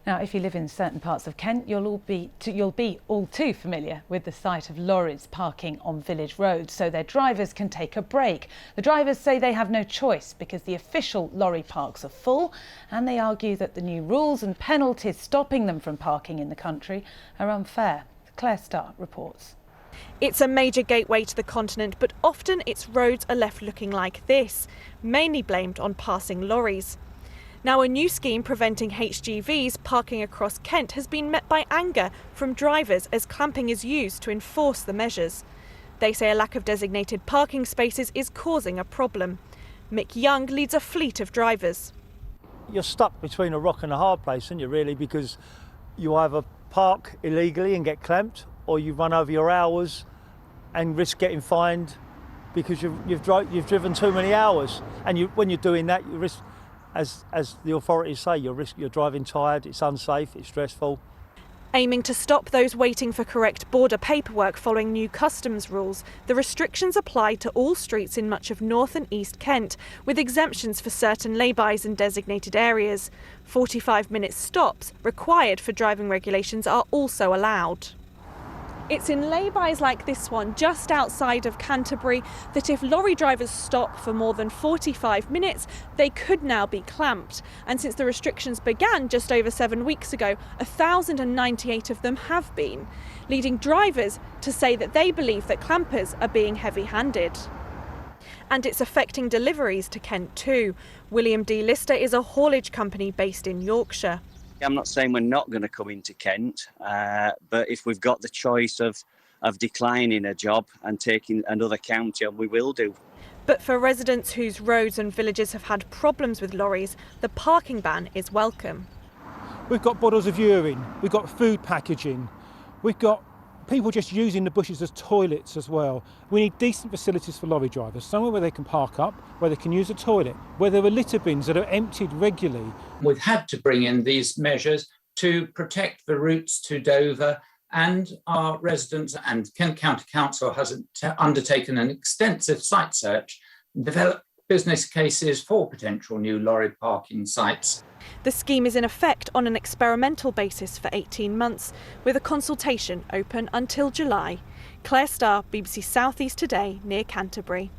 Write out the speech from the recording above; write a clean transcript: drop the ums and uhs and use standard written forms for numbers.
Now, if you live in certain parts of Kent, you'll be all too familiar with the sight of lorries parking on village roads so their drivers can take a break. The drivers say they have no choice because the official lorry parks are full, and they argue that the new rules and penalties stopping them from parking in the country are unfair. Claire Starr reports. It's a major gateway to the continent, but often its roads are left looking like this, mainly blamed on passing lorries. Now, a new scheme preventing HGVs parking across Kent has been met by anger from drivers as clamping is used to enforce the measures. They say a lack of designated parking spaces is causing a problem. Mick Young leads a fleet of drivers. You're stuck between a rock and a hard place, aren't you, really, because you either park illegally and get clamped, or you run over your hours and risk getting fined because you've driven too many hours. And when you're doing that, you risk, as the authorities say, you're driving tired, it's unsafe, it's stressful. Aiming to stop those waiting for correct border paperwork following new customs rules, the restrictions apply to all streets in much of North and East Kent, with exemptions for certain lay-bys and designated areas. 45-minute stops required for driving regulations are also allowed. It's in lay-bys like this one, just outside of Canterbury, that if lorry drivers stop for more than 45 minutes, they could now be clamped. And since the restrictions began just over 7 weeks ago, 1,098 of them have been, leading drivers to say that they believe that clampers are being heavy-handed. And it's affecting deliveries to Kent too. William D. Lister is a haulage company based in Yorkshire. I'm not saying we're not going to come into Kent, but if we've got the choice of declining a job and taking another county on, we will do. But for residents whose roads and villages have had problems with lorries, the parking ban is welcome. We've got bottles of urine, we've got food packaging, we've got people just using the bushes as toilets as well. We need decent facilities for lorry drivers, somewhere where they can park up, where they can use a toilet, where there are litter bins that are emptied regularly. We've had to bring in these measures to protect the routes to Dover, and our residents and Kent County Council has undertaken an extensive site search and developed business cases for potential new lorry parking sites. The scheme is in effect on an experimental basis for 18 months, with a consultation open until July. Claire Starr, BBC South East Today, near Canterbury.